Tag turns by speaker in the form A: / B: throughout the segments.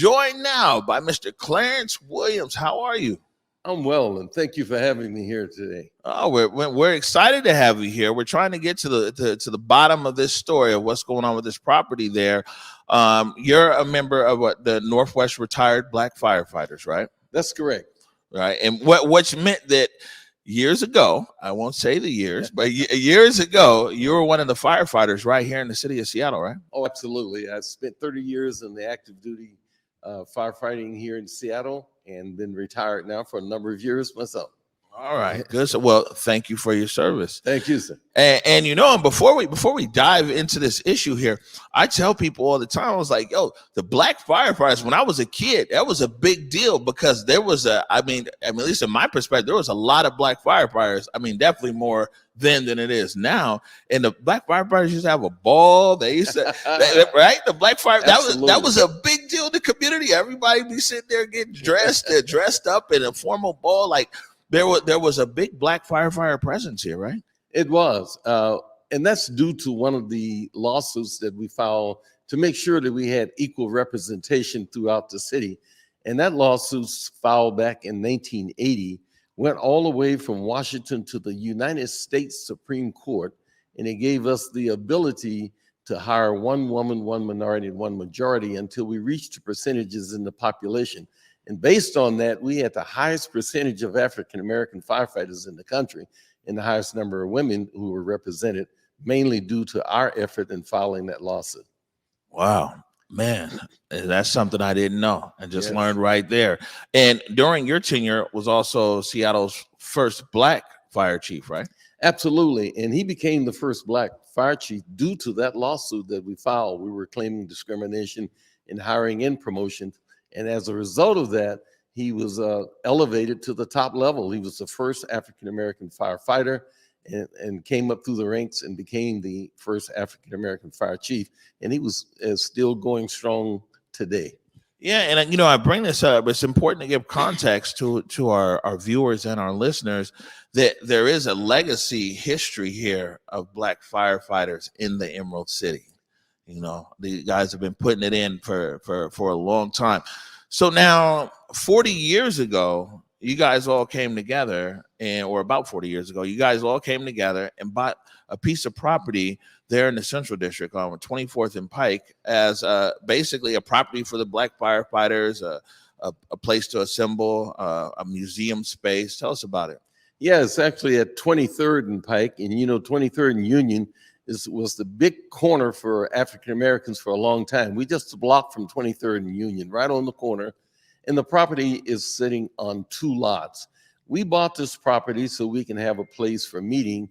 A: joined now by Mr. Clarence Williams. How are you?
B: I'm well, and thank you for having me here today.
A: Oh, we're excited to have you here. We're trying to get to the bottom of this story of what's going on with this property there. You're a member of the Northwest Retired Black Firefighters, right?
B: That's correct.
A: Right, and what's meant that years ago, I won't say the years, but years ago, you were one of the firefighters right here in the city of Seattle, right?
B: Oh, absolutely. I spent 30 years in the active duty firefighting here in Seattle, and been retired now for a number of years myself.
A: All right, good. So, well, thank you for your service.
B: Thank you, sir.
A: And you know, before we dive into this issue here, I tell people all the time, I was like, yo, the black firefighters, when I was a kid, that was a big deal because there was I mean, at least in my perspective, there was a lot of black firefighters. I mean, definitely more then than it is now. And the black firefighters used to have a ball. They used to, right? The black fire, that was a big deal in the community. Everybody be sitting there getting dressed up in a formal ball. Like there was a big black firefighter presence here, right?
B: It was. And that's due to one of the lawsuits that we filed to make sure that we had equal representation throughout the city. And that lawsuit filed back in 1980 went all the way from Washington to the United States Supreme Court. And it gave us the ability to hire one woman, one minority, and one majority until we reached the percentages in the population. And based on that, we had the highest percentage of African-American firefighters in the country and the highest number of women who were represented, mainly due to our effort in filing that lawsuit.
A: Wow, man, that's something I didn't know. I just learned right there. And during your tenure was also Seattle's first black fire chief, right?
B: Absolutely. And he became the first black fire chief due to that lawsuit that we filed. We were claiming discrimination in hiring and promotion. And as a result of that, he was elevated to the top level. He was the first African-American firefighter and came up through the ranks and became the first African-American fire chief. And he was still going strong today.
A: Yeah, and you know, I bring this up. It's important to give context to our viewers and our listeners that there is a legacy history here of black firefighters in the Emerald City. You know, the guys have been putting it in for a long time. So now, 40 years ago, you guys all came together, or about 40 years ago, you guys all came together and bought a piece of property there in the Central District on 24th and Pike as basically a property for the black firefighters, a place to assemble, a museum space. Tell us about it.
B: Yeah, it's actually at 23rd and Pike, and you know, 23rd and Union was the big corner for African Americans for a long time. We just blocked from 23rd and Union, right on the corner, and the property is sitting on 2 lots. We bought this property so we can have a place for meeting.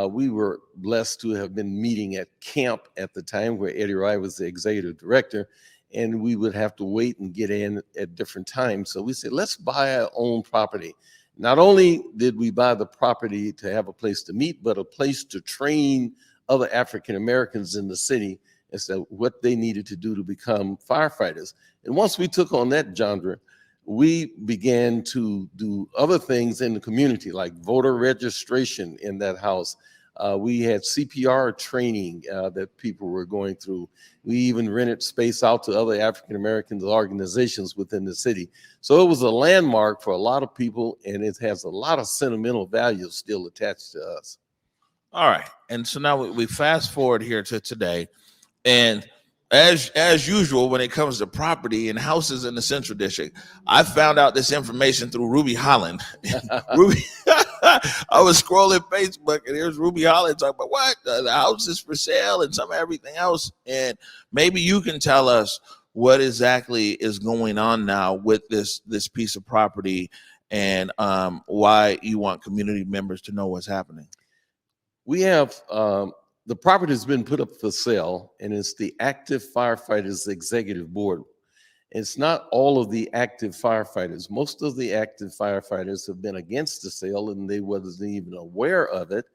B: We were blessed to have been meeting at camp at the time where Eddie Wright was the executive director, and we would have to wait and get in at different times. So we said, let's buy our own property. Not only did we buy the property to have a place to meet, but a place to train other African Americans in the city as to what they needed to do to become firefighters. And once we took on that genre, we began to do other things in the community, like voter registration in that house. We had CPR training that people were going through. We even rented space out to other African American organizations within the city. So it was a landmark for a lot of people, and it has a lot of sentimental value still attached to us.
A: All right, and so now we fast forward here to today, and as usual, when it comes to property and houses in the Central District, I found out this information through Ruby Holland. Ruby, I was scrolling Facebook, and here's Ruby Holland talking about what the house is for sale and some everything else. And maybe you can tell us what exactly is going on now with this piece of property, and why you want community members to know what's happening.
B: We have the property has been put up for sale, and it's the Active Firefighters Executive Board. It's not all of the active firefighters. Most of the active firefighters have been against the sale, and they wasn't even aware of it.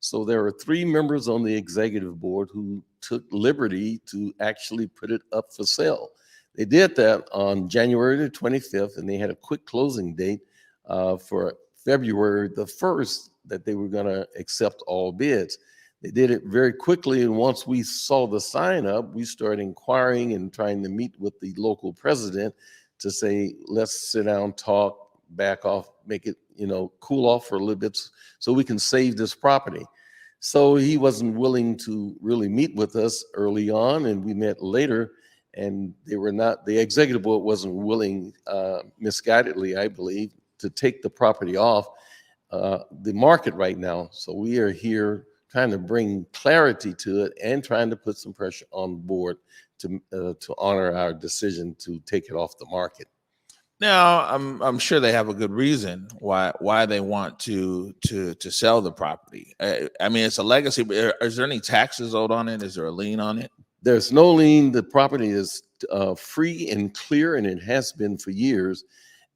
B: So there are 3 members on the executive board who took liberty to actually put it up for sale. They did that on January the 25th, and they had a quick closing date for February the 1st that they were going to accept all bids. They did it very quickly, and once we saw the sign up, we started inquiring and trying to meet with the local president to say, let's sit down, talk, back off, make it, cool off for a little bit so we can save this property. So he wasn't willing to really meet with us early on, and we met later, and the executive board wasn't willing, misguidedly, I believe, to take the property off the market right now. So we are here trying to bring clarity to it and trying to put some pressure on the board to honor our decision to take it off the market.
A: Now, I'm sure they have a good reason why they want to sell the property. I mean, it's a legacy. But is there any taxes owed on it? Is there a lien on it?
B: There's no lien. The property is free and clear, and it has been for years.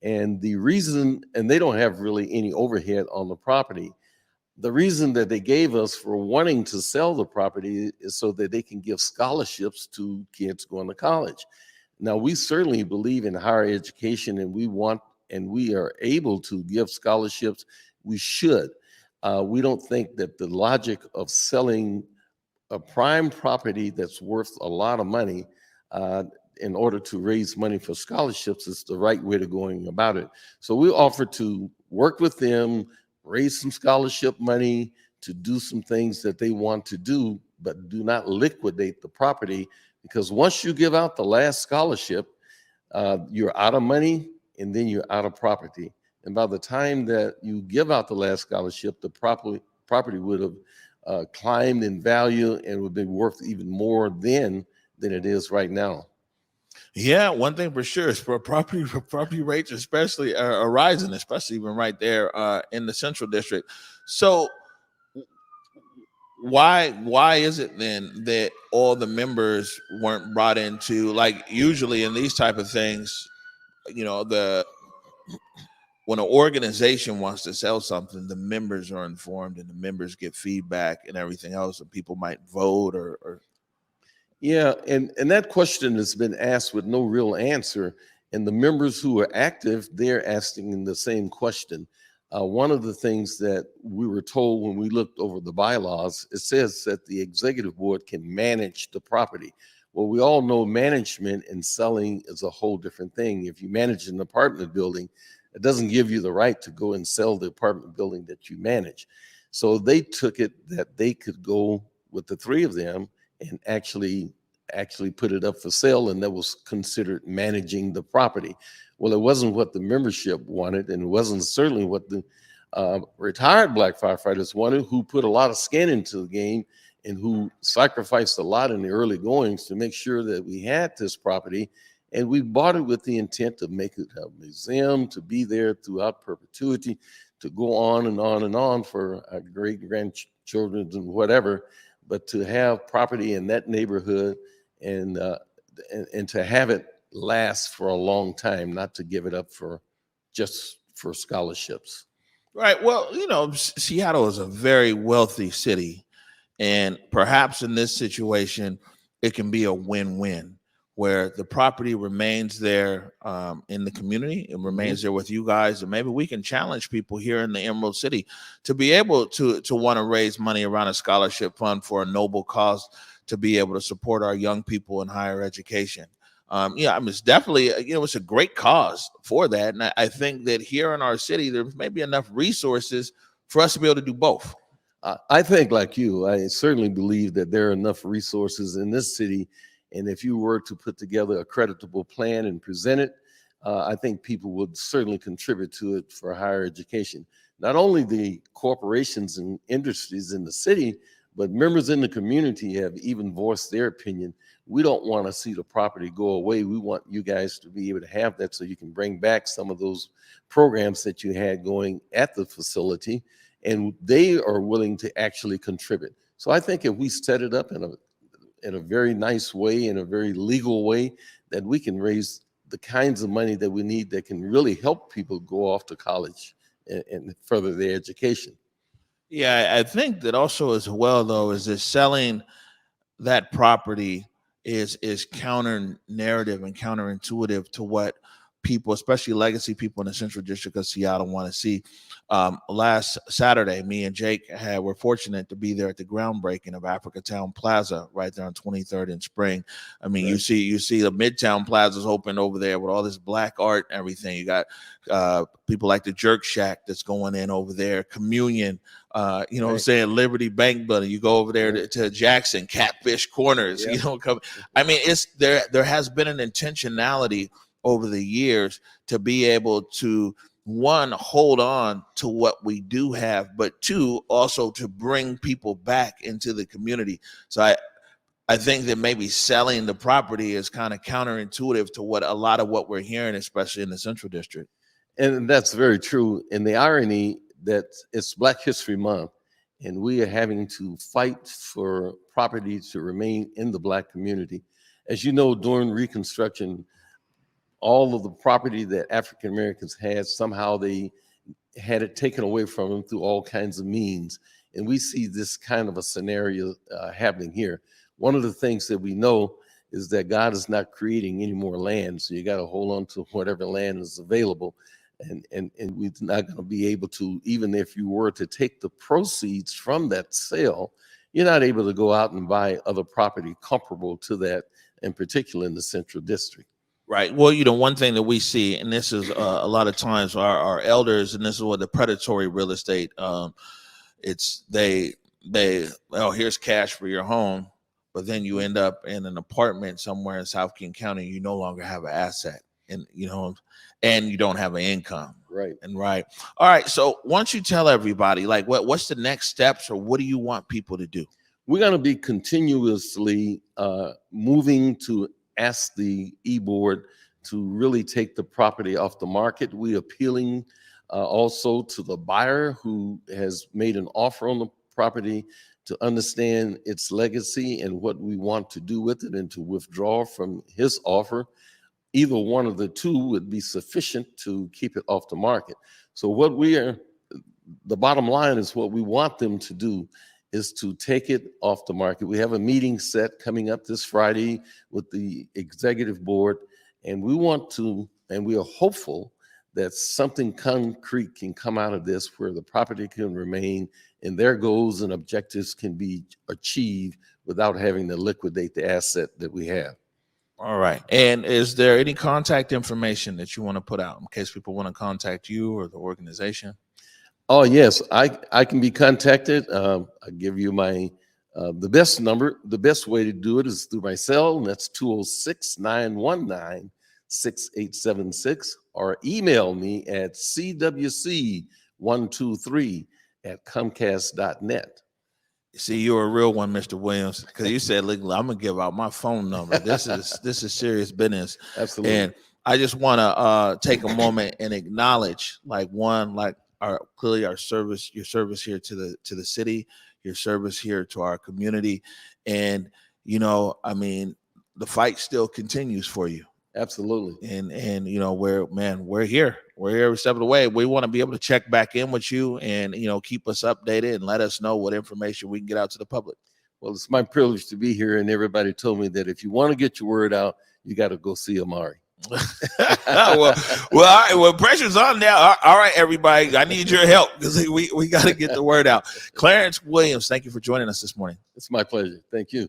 B: And the reason, and they don't have really any overhead on the property. The reason that they gave us for wanting to sell the property is so that they can give scholarships to kids going to college. Now, we certainly believe in higher education, and we are able to give scholarships. We should. We don't think that the logic of selling a prime property that's worth a lot of money in order to raise money for scholarships is the right way to going about it. So we offer to work with them, raise some scholarship money to do some things that they want to do, but do not liquidate the property, because once you give out the last scholarship, you're out of money and then you're out of property. And by the time that you give out the last scholarship, the property would have climbed in value and would be worth even more than it is right now.
A: Yeah, one thing for sure is for property rates, especially are rising, especially even right there in the Central District. So why is it then that all the members weren't brought into, like usually in these type of things, when an organization wants to sell something, the members are informed and the members get feedback and everything else, and people might vote or
B: Yeah, and that question has been asked with no real answer. And the members who are active, they're asking the same question. One of the things that we were told when we looked over the bylaws, it says that the executive board can manage the property. Well, we all know management and selling is a whole different thing. If you manage an apartment building, it doesn't give you the right to go and sell the apartment building that you manage. So they took it that they could go with the three of them and actually put it up for sale, and that was considered managing the property. Well, it wasn't what the membership wanted, and it wasn't certainly what the retired Black firefighters wanted, who put a lot of skin into the game and who sacrificed a lot in the early goings to make sure that we had this property. And we bought it with the intent to make it a museum, to be there throughout perpetuity, to go on and on and on for our great grandchildren and whatever. But to have property in that neighborhood and to have it last for a long time, not to give it up for scholarships.
A: right. Well, Seattle is a very wealthy city, and perhaps in this situation, it can be a win-win where the property remains there in the community. It remains there with you guys, and maybe we can challenge people here in the Emerald City to be able to want to raise money around a scholarship fund for a noble cause, to be able to support our young people in higher education. It's definitely, it's a great cause for that. And I think that here in our city, there may be enough resources for us to be able to do both.
B: I think, like you, I certainly believe that there are enough resources in this city. And if you were to put together a creditable plan and present it, I think people would certainly contribute to it for higher education. Not only the corporations and industries in the city, but members in the community have even voiced their opinion. We don't want to see the property go away. We want you guys to be able to have that so you can bring back some of those programs that you had going at the facility, and they are willing to actually contribute. So I think if we set it up in a very nice way, in a very legal way, that we can raise the kinds of money that we need that can really help people go off to college and further their education.
A: Yeah, I think that also as well, though, is that selling that property is counter narrative and counterintuitive to what people, especially legacy people in the Central District of Seattle, want to see. Last Saturday, me and Jake were fortunate to be there at the groundbreaking of Africatown Plaza right there on 23rd and Spring. I mean,
B: Right.
A: you see the Midtown Plaza's open over there with all this black art and everything. You got people like the Jerk Shack that's going in over there, Communion, you know what I'm
B: Right.
A: saying, Liberty Bank Building. You go over there to Jackson, Catfish Corners.
B: Yeah.
A: You know, I mean, it's there has been an intentionality over the years to be able to, one, hold on to what we do have, but two, also to bring people back into the community. So I think that maybe selling the property is kind of counterintuitive to what a lot of what we're hearing, especially in the Central District.
B: And that's very true. And the irony that it's Black History Month, and we are having to fight for property to remain in the Black community. As you know, during Reconstruction, all of the property that African Americans had, somehow they had it taken away from them through all kinds of means. And we see this kind of a scenario happening here. One of the things that we know is that God is not creating any more land. So you got to hold on to whatever land is available. And we're not going to be able to, even if you were to take the proceeds from that sale, you're not able to go out and buy other property comparable to that, in particular in the Central District.
A: Right. Well, you know, one thing that we see, and this is a lot of times our elders, and this is what the predatory real estate, it's they, oh, here's cash for your home, but then you end up in an apartment somewhere in South King County, you no longer have an asset, and you know, and you don't have an income.
B: Right.
A: And right. All right. So once you tell everybody, like, what's the next steps, or what do you want people to do?
B: We're going to be continuously moving to ask the e-board to really take the property off the market. We're appealing also to the buyer who has made an offer on the property to understand its legacy and what we want to do with it, and to withdraw from his offer. Either one of the two would be sufficient to keep it off the market. So the bottom line is, what we want them to do is to take it off the market. We have a meeting set coming up this Friday with the executive board, and we are hopeful that something concrete can come out of this, where the property can remain and their goals and objectives can be achieved without having to liquidate the asset that we have.
A: All right. And is there any contact information that you want to put out in case people want to contact you or the organization?
B: Oh, yes, I can be contacted. I'll give you my, the best number. The best way to do it is through my cell, and that's 206-919-6876, or email me at cwc123@comcast.net.
A: See, you're a real one, Mr. Williams, because you said, "Look, I'm gonna give out my phone number. This is serious business."
B: Absolutely.
A: And I just want to take a moment and acknowledge, like our service, your service here to the city, your service here to our community, and you know, I mean, the fight still continues for you.
B: Absolutely.
A: And you know, we're here every step of the way. We want to be able to check back in with you, and you know, keep us updated and let us know what information we can get out to the public.
B: Well, it's my privilege to be here, and everybody told me that if you want to get your word out, you got to go see Amari.
A: Well, all right. Well, pressure's on now. All right, everybody. I need your help, because we got to get the word out. Clarence Williams, thank you for joining us this morning.
B: It's my pleasure. Thank you.